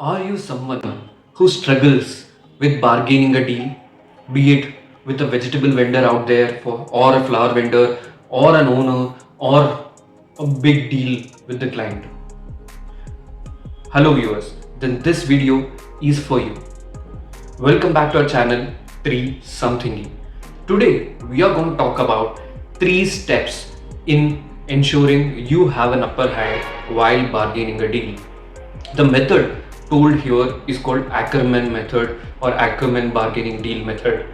Are you someone who struggles with bargaining a deal, be it with a vegetable vendor out there or a flower vendor or an owner or a big deal with the client? Hello viewers, then this video is for you. Welcome back to our channel 3 Somethingy. Today we are going to talk about 3 steps in ensuring you have an upper hand while bargaining a deal. The method told here is called Ackerman method or Ackerman bargaining deal method,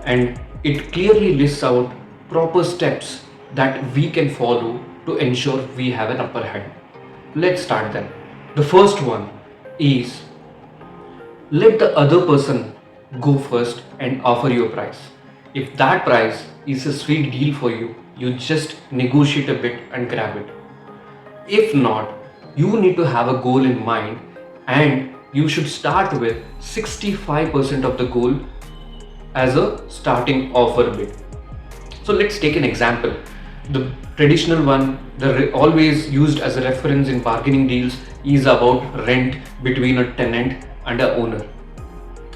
and it clearly lists out proper steps that we can follow to ensure we have an upper hand. Let's start then. The first one is let the other person go first and offer you a price. If that price is a sweet deal for you, you just negotiate a bit and grab it. If not, you need to have a goal in mind and you should start with 65% of the goal as a starting offer bid. So let's take an example. The traditional one, always used as a reference in bargaining deals, is about rent between a tenant and a owner.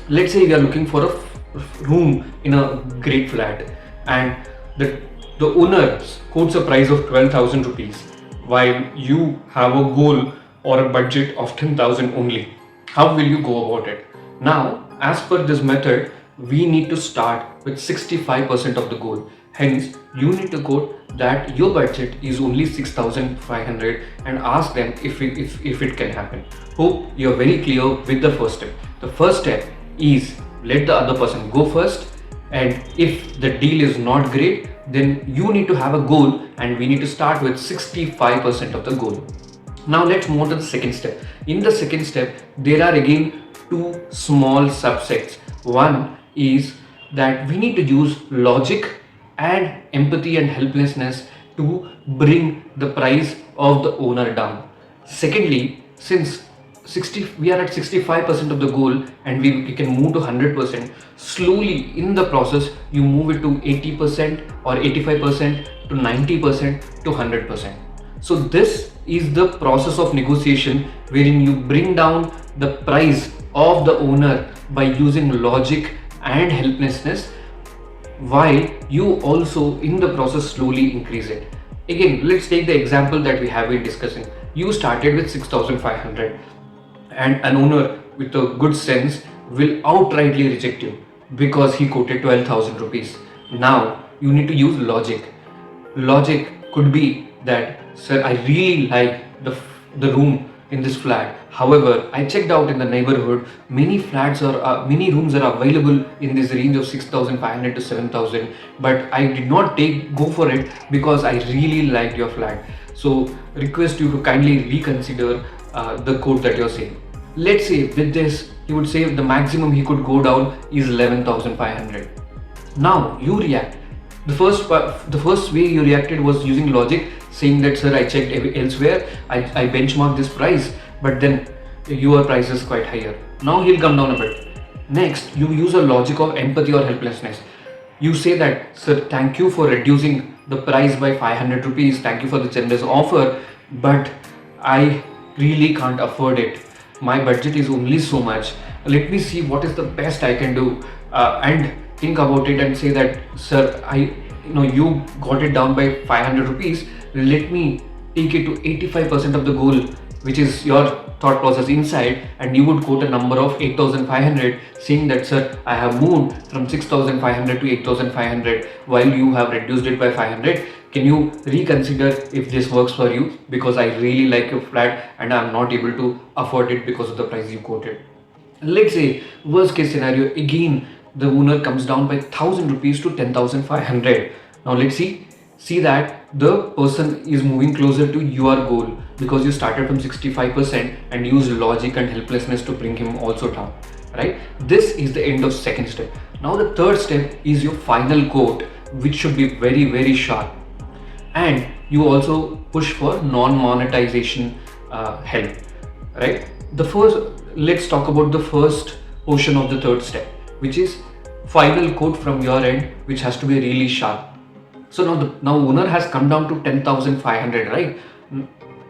Let's say we are looking for a room in a great flat and the owner quotes a price of 12,000 rupees while you have a goal or a budget of 10,000 only. How will you go about it? Now, as per this method, we need to start with 65% of the goal. Hence, you need to quote that your budget is only 6,500 and ask them if it can happen. Hope you're very clear with the first step. The first step is let the other person go first, and if the deal is not great, then you need to have a goal and we need to start with 65% of the goal. Now let's move on to the second step. In the second step, there are again two small subsets. One is that we need to use logic and empathy and helplessness to bring the price of the owner down. Secondly, since we are at 65% of the goal and we can move to 100%, slowly in the process you move it to 80% or 85% to 90% to 100%. So this is the process of negotiation wherein you bring down the price of the owner by using logic and helplessness, while you also in the process slowly increase it. Again, let's take the example that we have been discussing. You started with 6,500 and an owner with a good sense will outrightly reject you because he quoted 12,000 rupees. Now you need to use logic. Logic could be that, sir, I really like the room in this flat. However, I checked out in the neighborhood, many many rooms are available in this range of 6,500 to 7,000, but I did not go for it because I really liked your flat. So request you to kindly reconsider the quote that you're saying. Let's say with this, he would say the maximum he could go down is 11,500. Now you react. The first way you reacted was using logic, saying that, sir, I checked elsewhere, I benchmarked this price, but then your price is quite higher. Now he'll come down a bit. Next, you use a logic of empathy or helplessness. You say that, sir, thank you for reducing the price by 500 rupees, thank you for the generous offer, but I really can't afford it. My budget is only so much. Let me see what is the best I can do, and think about it and say that, sir, you got it down by 500 rupees. Let me take it to 85% of the goal, which is your thought process inside, and you would quote a number of 8,500, saying that, sir, I have moved from 6,500 to 8,500 while you have reduced it by 500. Can you reconsider if this works for you, because I really like your flat and I'm not able to afford it because of the price you quoted. Let's say worst case scenario, again the owner comes down by 1,000 rupees to 10,500. Now let's see that the person is moving closer to your goal because you started from 65% and used logic and helplessness to bring him also down, right? This is the end of second step. Now the third step is your final quote, which should be very, very sharp. And you also push for non-monetization help, right? Let's talk about the first portion of the third step, which is final quote from your end, which has to be really sharp. So now owner has come down to 10,500, right?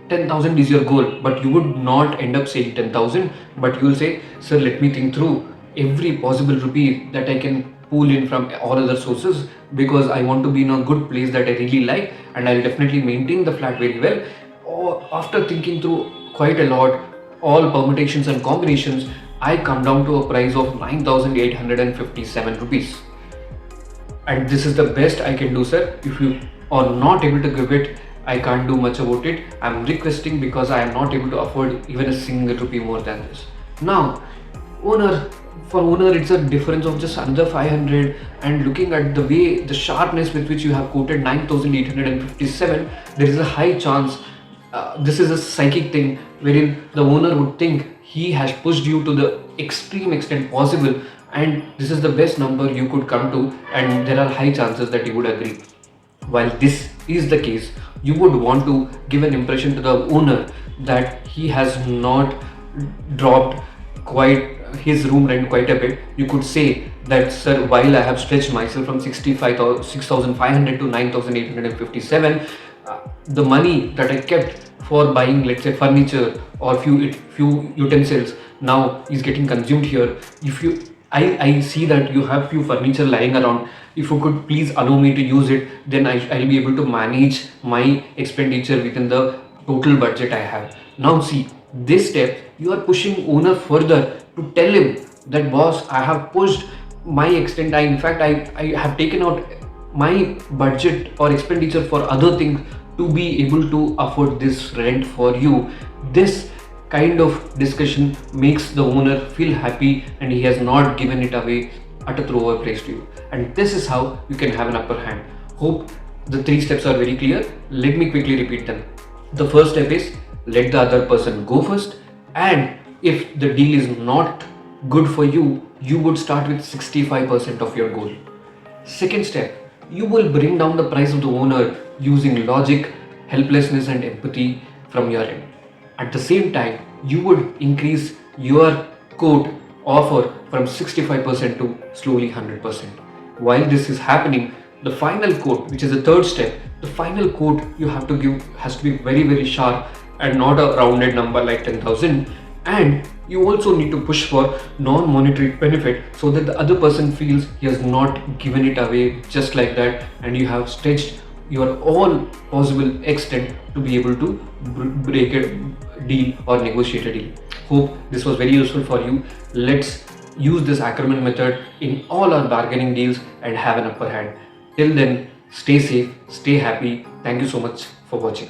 10,000 is your goal, but you would not end up saying 10,000, but you will say, sir, let me think through every possible rupee that I can pull in from all other sources, because I want to be in a good place that I really like, and I'll definitely maintain the flat very well. Or after thinking through quite a lot, all permutations and combinations, I come down to a price of 9,857 rupees. And this is the best I can do, sir. If you are not able to give it, I can't do much about it. I'm requesting because I am not able to afford even a single rupee more than this. Now, for owner it's a difference of just under 500, and looking at the way, the sharpness with which you have quoted 9,857, there is a high chance this is a psychic thing wherein the owner would think he has pushed you to the extreme extent possible, and this is the best number you could come to, and there are high chances that you would agree. While this is the case, you would want to give an impression to the owner that he has not dropped quite his room rent quite a bit. You could say that, sir, while I have stretched myself from 6,500 to 9,857, the money that I kept for buying, let's say, furniture or few utensils now is getting consumed here. If you I see that you have few furniture lying around. If you could please allow me to use it, then I'll be able to manage my expenditure within the total budget I have. Now see, this step you are pushing owner further to tell him that, boss, I have pushed my extent. I have taken out my budget or expenditure for other things to be able to afford this rent for you. This kind of discussion makes the owner feel happy, and he has not given it away at a throwaway price to you. And this is how you can have an upper hand. Hope the 3 steps are very clear. Let me quickly repeat them. The first step is let the other person go first, and if the deal is not good for you, you would start with 65% of your goal. Second step, you will bring down the price of the owner using logic, helplessness, and empathy from your end. At the same time, you would increase your quote offer from 65% to slowly 100%. While this is happening, the final quote, which is the third step, the final quote you have to give has to be very, very sharp and not a rounded number like 10,000. And you also need to push for non-monetary benefit so that the other person feels he has not given it away just like that, and you have stretched your all possible extent to be able to break a deal or negotiate a deal. Hope this was very useful for you. Let's use this Ackerman method in all our bargaining deals and have an upper hand. Till then, stay safe, stay happy. Thank you so much for watching.